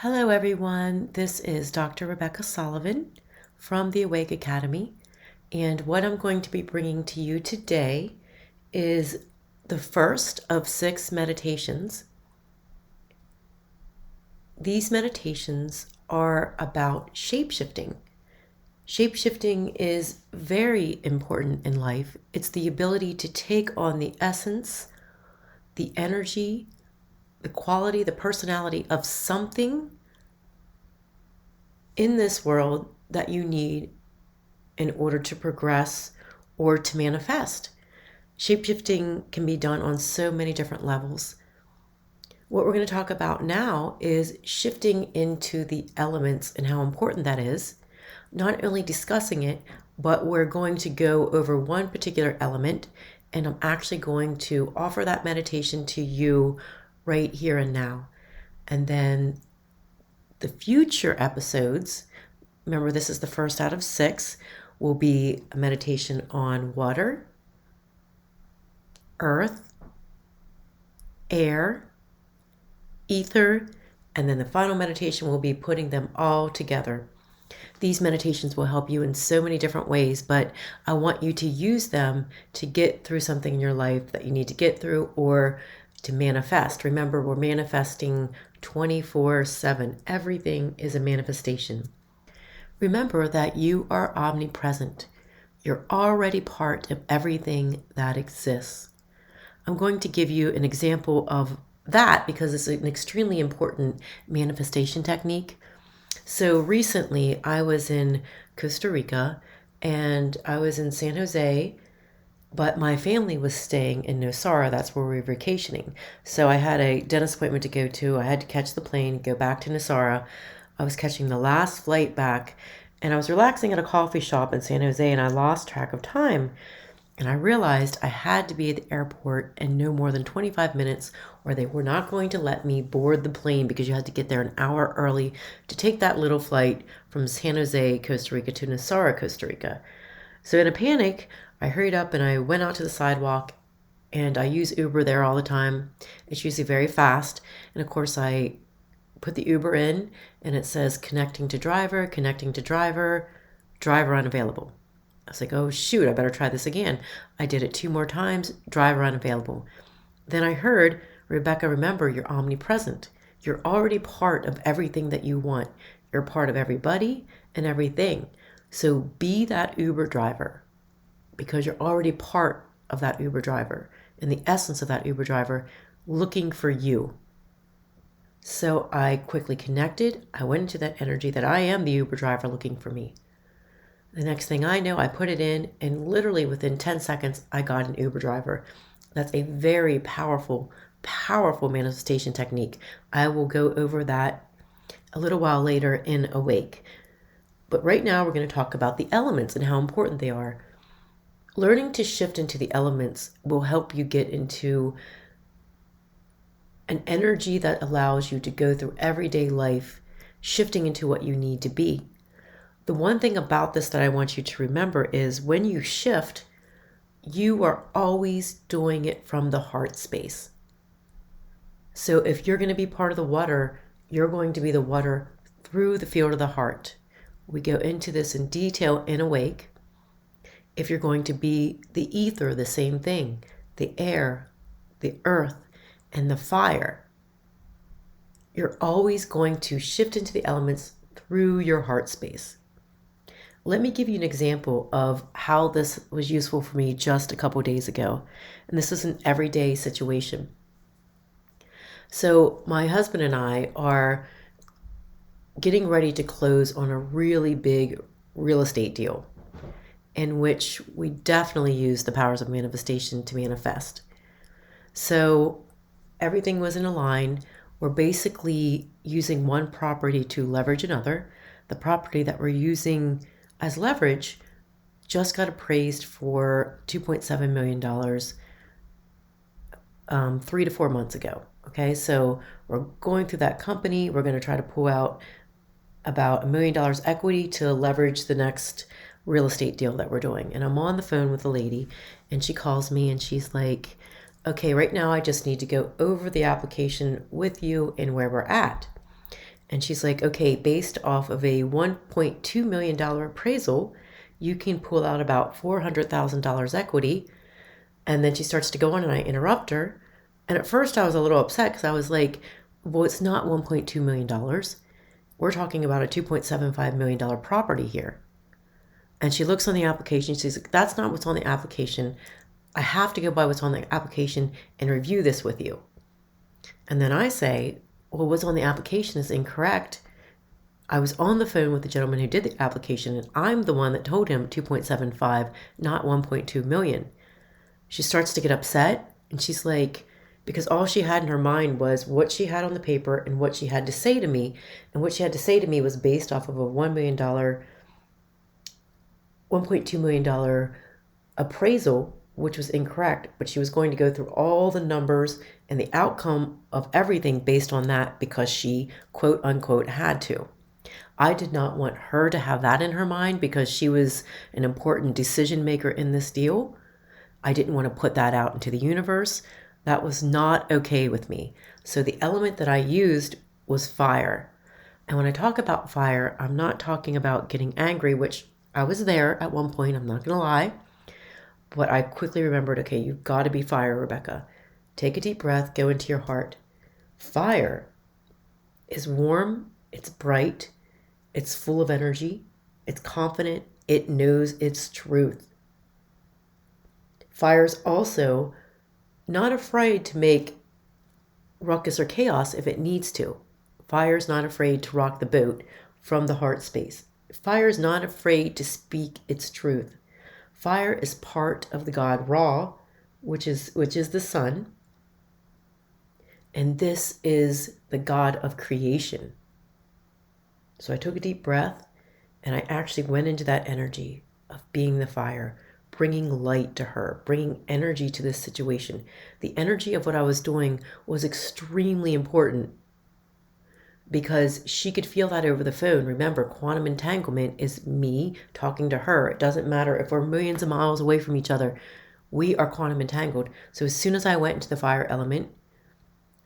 Hello, everyone. This is Dr. Rebecca Sullivan from the Awake Academy. And what I'm going to be bringing to you today is the first of 6 meditations. These meditations are about shapeshifting. Shapeshifting is very important in life. It's the ability to take on the essence, the energy, the quality, the personality of something in this world that you need in order to progress or to manifest. Shapeshifting can be done on so many different levels. What we're going to talk about now is shifting into the elements and how important that is. Not only discussing it, but we're going to go over one particular element, and I'm actually going to offer that meditation to you right here and now. And then the future episodes, remember this is the first out of 6, will be a meditation on water, earth, air, ether, and then the final meditation will be putting them all together. These meditations will help you in so many different ways, but I want you to use them to get through something in your life that you need to get through or to manifest. Remember, we're manifesting 24/7. Everything is a manifestation. Remember that you are omnipresent. You're already part of everything that exists. I'm going to give you an example of that because it's an extremely important manifestation technique. So recently I was in Costa Rica and I was in San Jose, but my family was staying in Nosara. That's where we were vacationing. So I had a dentist appointment to go to. I had to catch the plane, go back to Nosara. I was catching the last flight back, and I was relaxing at a coffee shop in San Jose, and I lost track of time. And I realized I had to be at the airport in no more than 25 minutes, or they were not going to let me board the plane because you had to get there an hour early to take that little flight from San Jose, Costa Rica to Nosara, Costa Rica. So in a panic, I hurried up and I went out to the sidewalk, and I use Uber there all the time. It's usually very fast. And of course, I put the Uber in and it says connecting to driver, driver unavailable. I was like, oh shoot, I better try this again. I did it 2 more times, driver unavailable. Then I heard, Rebecca, remember, you're omnipresent. You're already part of everything that you want. You're part of everybody and everything. So be that Uber driver because you're already part of that Uber driver and the essence of that Uber driver looking for you. So I quickly connected. I went into that energy that I am the Uber driver looking for me. The next thing I know, I put it in, and literally within 10 seconds, I got an Uber driver. That's a very powerful, powerful manifestation technique. I will go over that a little while later in Awake. But right now, we're going to talk about the elements and how important they are. Learning to shift into the elements will help you get into an energy that allows you to go through everyday life, shifting into what you need to be. The one thing about this that I want you to remember is when you shift, you are always doing it from the heart space. So if you're going to be part of the water, you're going to be the water through the field of the heart. We go into this in detail in Awake. If you're going to be the ether, the same thing, the air, the earth, and the fire. You're always going to shift into the elements through your heart space. Let me give you an example of how this was useful for me just a couple days ago. And this is an everyday situation. So my husband and I are getting ready to close on a really big real estate deal in which we definitely use the powers of manifestation to manifest. So everything was in a line. We're basically using one property to leverage another. The property that we're using as leverage just got appraised for $2.7 million 3 to 4 months ago. Okay, so we're going through that company. We're going to try to pull out about $1 million equity to leverage the next real estate deal that we're doing. And I'm on the phone with a lady, and she calls me and she's like, okay, right now I just need to go over the application with you and where we're at. And she's like, okay, based off of a $1.2 million appraisal, you can pull out about $400,000 equity. And then she starts to go on and I interrupt her. And at first I was a little upset because I was like, well, it's not $1.2 million. We're talking about a $2.75 million property here. And she looks on the application. She's like, that's not what's on the application. I have to go by what's on the application and review this with you. And then I say, well, what's on the application is incorrect. I was on the phone with the gentleman who did the application, and I'm the one that told him 2.75, not 1.2 million. She starts to get upset, and she's like, because all she had in her mind was what she had on the paper and what she had to say to me. And what she had to say to me was based off of a $1.2 million appraisal, which was incorrect, but she was going to go through all the numbers and the outcome of everything based on that because she, quote unquote, had to. I did not want her to have that in her mind because she was an important decision maker in this deal. I didn't want to put that out into the universe. That was not okay with me. So the element that I used was fire. And when I talk about fire, I'm not talking about getting angry, which I was there at one point, I'm not going to lie. But I quickly remembered, okay, you've got to be fire, Rebecca. Take a deep breath, go into your heart. Fire is warm, it's bright, it's full of energy, it's confident, it knows its truth. Fire is also not afraid to make ruckus or chaos if it needs to. Fire is not afraid to rock the boat from the heart space. Fire is not afraid to speak its truth. Fire is part of the god Ra, which is the sun. And this is the god of creation. So I took a deep breath and I actually went into that energy of being the fire, bringing light to her, bringing energy to this situation. The energy of what I was doing was extremely important because she could feel that over the phone. Remember, quantum entanglement is me talking to her. It doesn't matter if we're millions of miles away from each other. We are quantum entangled. So as soon as I went into the fire element,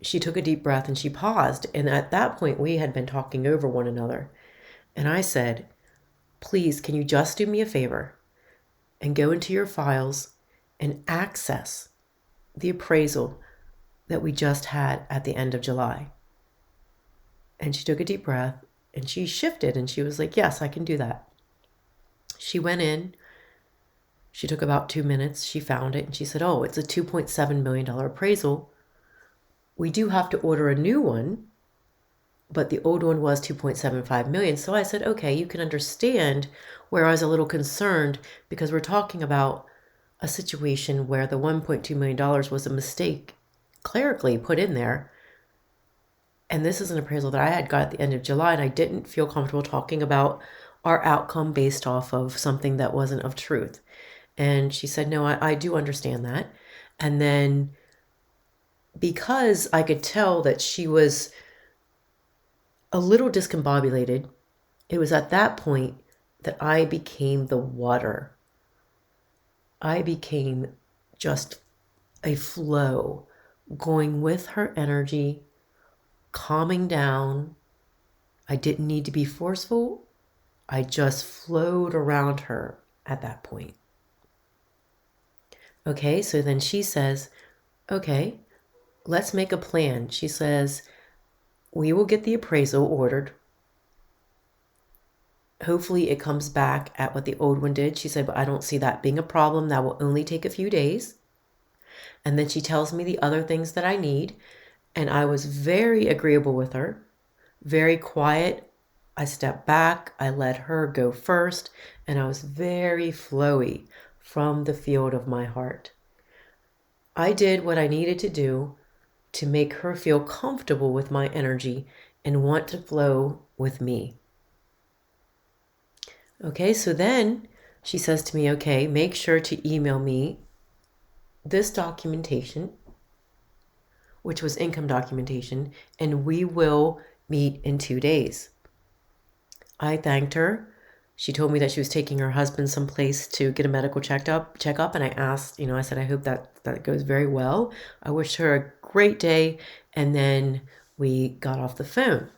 she took a deep breath and she paused. And at that point, we had been talking over one another. And I said, please, can you just do me a favor and go into your files and access the appraisal that we just had at the end of July? And she took a deep breath and she shifted and she was like, yes, I can do that. She went in. She took about 2 minutes. She found it and she said, oh, it's a $2.7 million appraisal. We do have to order a new one, but the old one was 2.75 million. So I said, okay, you can understand where I was a little concerned because we're talking about a situation where the $1.2 million was a mistake clerically put in there. And this is an appraisal that I had got at the end of July, and I didn't feel comfortable talking about our outcome based off of something that wasn't of truth. And she said, no, I do understand that. And then because I could tell that she was a little discombobulated, it was at that point that I became the water. I became just a flow, going with her energy, calming down. I didn't need to be forceful. I just flowed around her at that point. Okay, so then she says, okay, let's make a plan. She says, we will get the appraisal ordered. Hopefully it comes back at what the old one did. She said, but I don't see that being a problem. That will only take a few days. And then she tells me the other things that I need. And I was very agreeable with her, very quiet. I stepped back. I let her go first. And I was very flowy from the field of my heart. I did what I needed to do to make her feel comfortable with my energy and want to flow with me. Okay, so then she says to me, okay, make sure to email me this documentation, which was income documentation, and we will meet in 2 days. I thanked her. She told me that she was taking her husband someplace to get a medical checkup, and I asked, I said, I hope that goes very well. I wished her a great day, and then we got off the phone.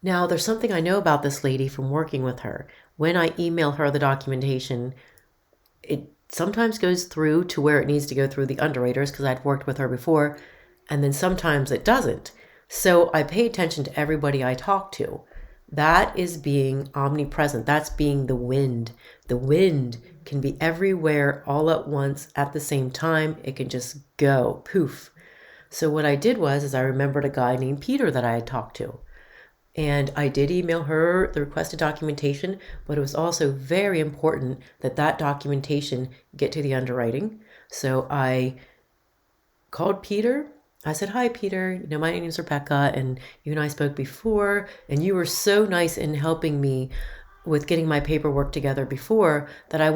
Now, there's something I know about this lady from working with her. When I email her the documentation, it sometimes goes through to where it needs to go through the underwriters because I'd worked with her before, and then sometimes it doesn't. So I pay attention to everybody I talk to. That is being omnipresent. That's being the wind. The wind can be everywhere all at once at the same time. It can just go poof. So what I did is I remembered a guy named Peter that I had talked to. And I did email her the requested documentation, but it was also very important that that documentation get to the underwriting. So I called Peter. I said, "Hi, Peter. My name is Rebecca, and you and I spoke before, and you were so nice in helping me with getting my paperwork together before that I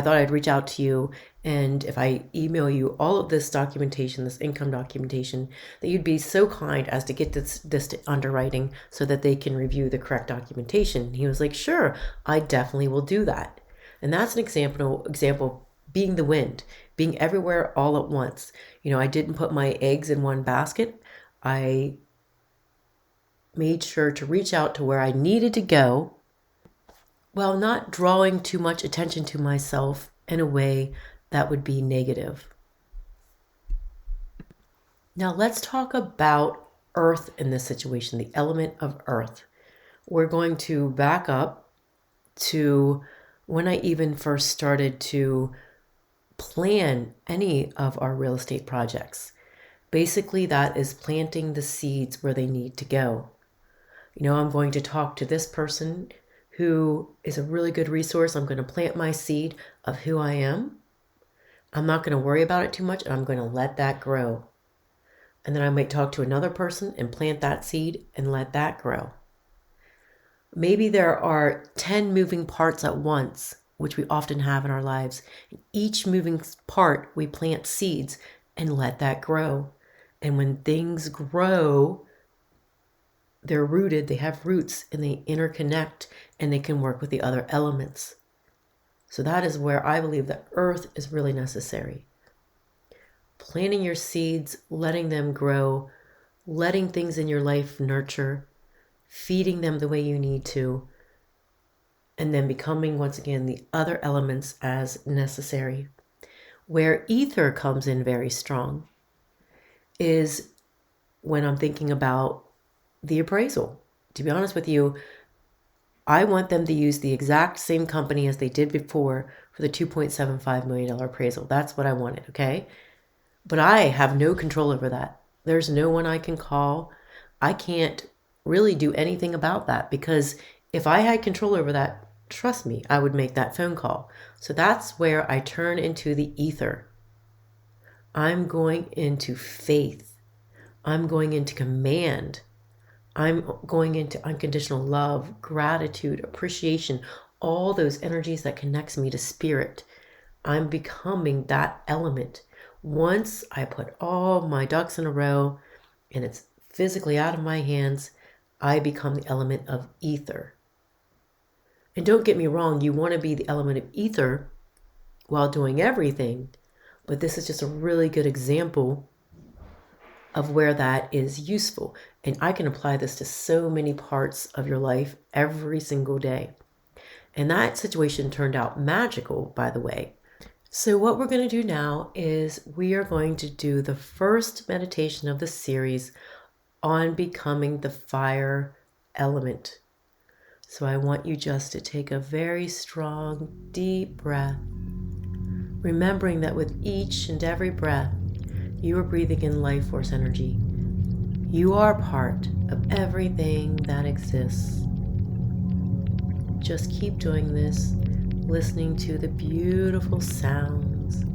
thought I'd reach out to you. And if I email you all of this documentation, this income documentation, that you'd be so kind as to get this to underwriting so that they can review the correct documentation." He was like, "Sure, I definitely will do that." And that's an example being the wind, being everywhere all at once. I didn't put my eggs in one basket. I made sure to reach out to where I needed to go while not drawing too much attention to myself in a way that would be negative. Now let's talk about earth in this situation, the element of earth. We're going to back up to when I even first started to plan any of our real estate projects. Basically, that is planting the seeds where they need to go. I'm going to talk to this person who is a really good resource. I'm going to plant my seed of who I am. I'm not going to worry about it too much, and I'm going to let that grow. And then I might talk to another person and plant that seed and let that grow. Maybe there are 10 moving parts at once, which we often have in our lives. In each moving part, we plant seeds and let that grow. And when things grow, they're rooted, they have roots, and they interconnect, and they can work with the other elements. So that is where I believe that earth is really necessary. Planting your seeds, letting them grow, letting things in your life nurture, feeding them the way you need to, and then becoming, once again, the other elements as necessary. Where ether comes in very strong is when I'm thinking about the appraisal. To be honest with you, I want them to use the exact same company as they did before for the $2.75 million appraisal. That's what I wanted, okay? But I have no control over that. There's no one I can call. I can't really do anything about that, because if I had control over that, trust me, I would make that phone call. So that's where I turn into the ether. I'm going into faith. I'm going into command. I'm going into unconditional love, gratitude, appreciation, all those energies that connects me to spirit. I'm becoming that element. Once I put all my ducks in a row and it's physically out of my hands, I become the element of ether. And don't get me wrong, you want to be the element of ether while doing everything, but this is just a really good example of where that is useful. And I can apply this to so many parts of your life every single day. And that situation turned out magical, by the way. So what we're going to do now is we are going to do the first meditation of the series on becoming the fire element. So I want you just to take a very strong, deep breath, remembering that with each and every breath, you are breathing in life force energy. You are part of everything that exists. Just keep doing this, listening to the beautiful sounds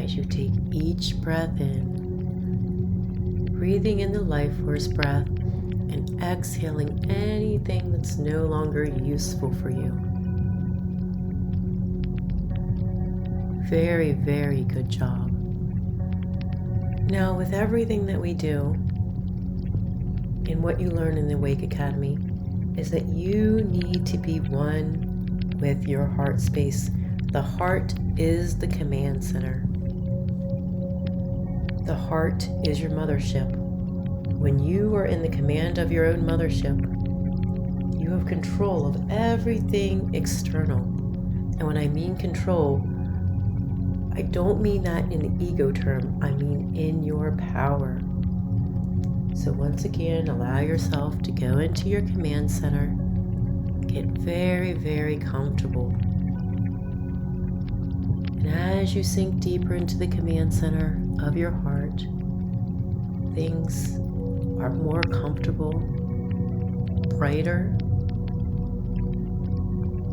as you take each breath in, breathing in the life force breath and exhaling anything that's no longer useful for you. Very, very good job. Now, with everything that we do and what you learn in the Wake Academy is that you need to be one with your heart space. The heart is the command center. The heart is your mothership. When you are in the command of your own mothership, You have control of everything external. And when I mean control, I don't mean that in the ego term, I mean in your power. So once again, allow yourself to go into your command center. Get very, very comfortable. And as you sink deeper into the command center of your heart, things are more comfortable, brighter,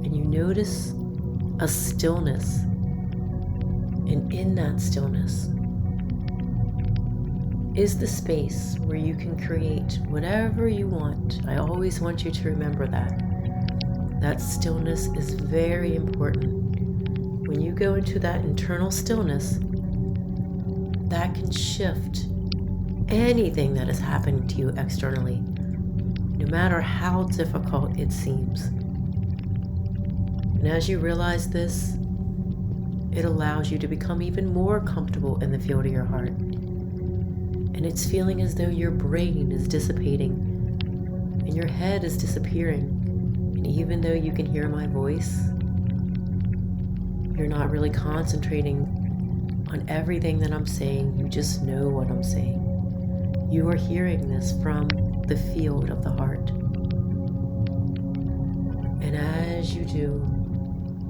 and you notice a stillness. And in that stillness is the space where you can create whatever you want. I always want you to remember that. That stillness is very important. When you go into that internal stillness, that can shift anything that is happening to you externally, no matter how difficult it seems. And as you realize this, it allows you to become even more comfortable in the field of your heart. And it's feeling as though your brain is dissipating and your head is disappearing. And even though you can hear my voice, you're not really concentrating on everything that I'm saying. You just know what I'm saying. You are hearing this from the field of the heart. And as you do,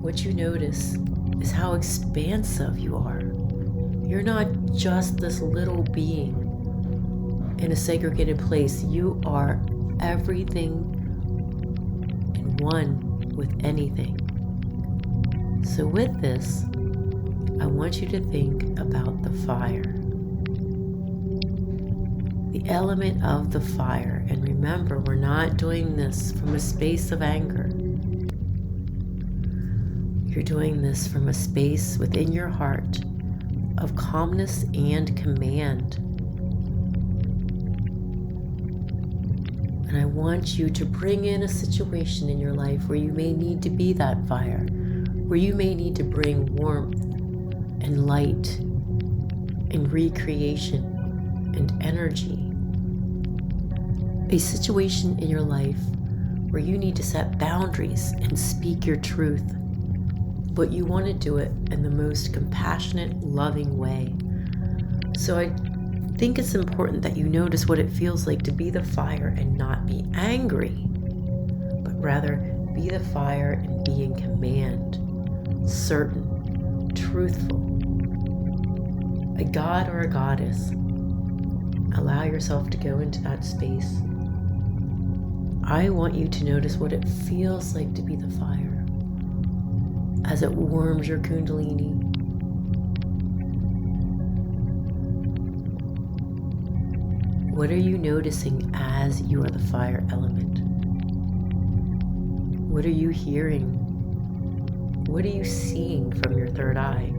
what you notice is how expansive you are. You're not just this little being in a segregated place. You are everything and one with anything. So with this, I want you to think about the fire. The element of the fire. And remember, we're not doing this from a space of anger. You're doing this from a space within your heart of calmness and command. And I want you to bring in a situation in your life where you may need to be that fire, where you may need to bring warmth and light and recreation and energy. A situation in your life where you need to set boundaries and speak your truth, but you want to do it in the most compassionate, loving way. So I think it's important that you notice what it feels like to be the fire and not be angry, but rather be the fire and be in command, certain, truthful. A god or a goddess. Allow yourself to go into that space. I want you to notice what it feels like to be the fire as it warms your kundalini. What are you noticing as you are the fire element? What are you hearing? What are you seeing from your third eye?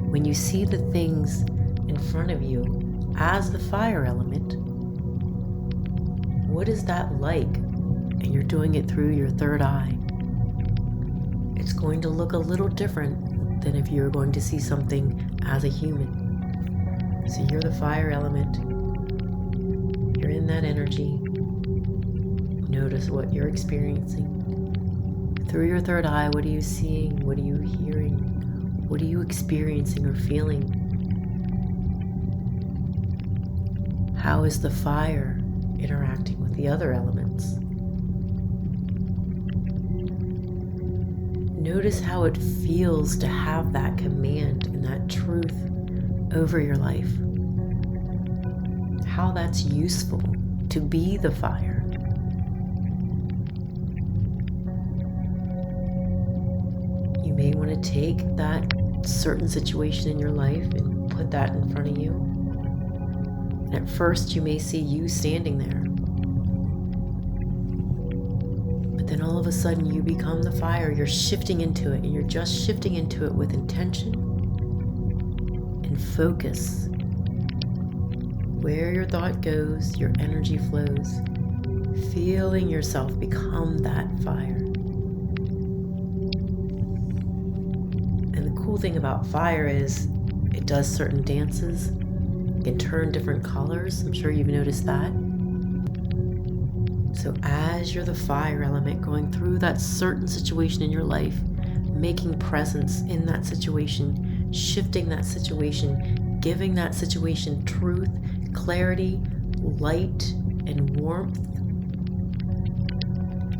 When you see the things in front of you as the fire element, what is that like? And you're doing it through your third eye. It's going to look a little different than if you're going to see something as a human. So you're the fire element. You're in that energy. Notice what you're experiencing. Through your third eye, what are you seeing? What are you hearing? What are you experiencing or feeling? How is the fire interacting with the other elements? Notice how it feels to have that command and that truth over your life. How that's useful to be the fire. You may want to take that certain situation in your life and put that in front of you. And at first you may see you standing there. But then all of a sudden you become the fire. You're shifting into it, and you're just shifting into it with intention and focus. Where your thought goes, your energy flows. Feeling yourself become that fire. And the cool thing about fire is it does certain dances. It can turn different colors. I'm sure you've noticed that. So as you're the fire element going through that certain situation in your life, making presence in that situation, shifting that situation, giving that situation truth, clarity, light, and warmth,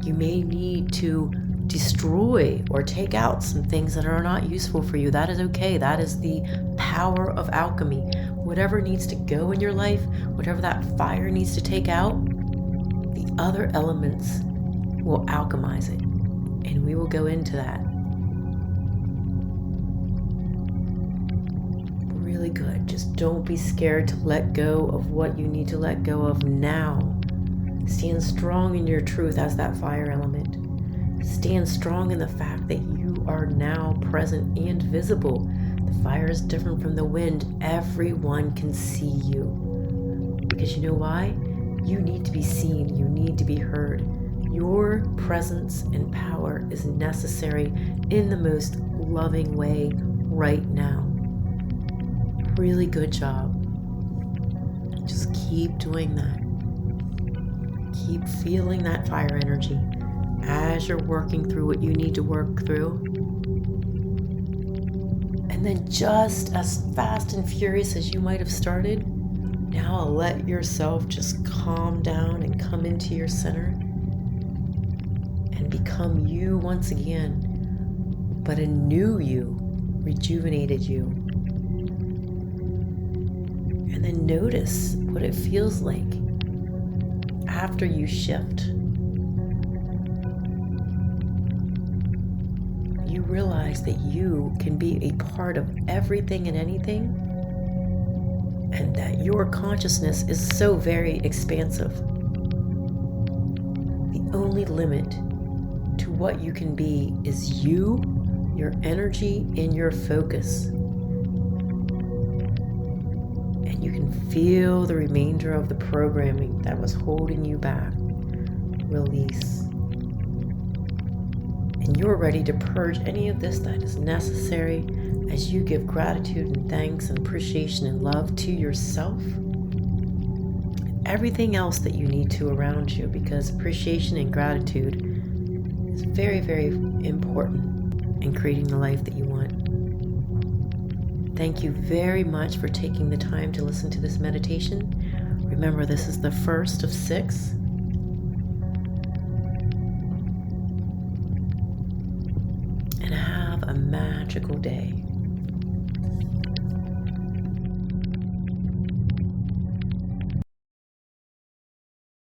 you may need to destroy or take out some things that are not useful for you. That is okay. That is the power of alchemy. Whatever needs to go in your life, whatever that fire needs to take out, the other elements will alchemize it. And we will go into that. Really good. Just don't be scared to let go of what you need to let go of now. Stand strong in your truth as that fire element. Stand strong in the fact that you are now present and visible. The fire is different from the wind. Everyone can see you. Because you know why? You need to be seen. You need to be heard. Your presence and power is necessary in the most loving way right now. Really good job. Just keep doing that. Keep feeling that fire energy as you're working through what you need to work through. And then just as fast and furious as you might have started, now let yourself just calm down and come into your center and become you once again, but a new you, rejuvenated you. And then notice what it feels like after you shift. You realize that you can be a part of everything and anything, and that your consciousness is so very expansive. The only limit to what you can be is you, your energy, and your focus. And you can feel the remainder of the programming that was holding you back release. And you're ready to purge any of this that is necessary as you give gratitude and thanks and appreciation and love to yourself and everything else that you need to around you, because appreciation and gratitude is very, very important in creating the life that you want. Thank you very much for taking the time to listen to this meditation. Remember, this is the first of 6. And have a magical day.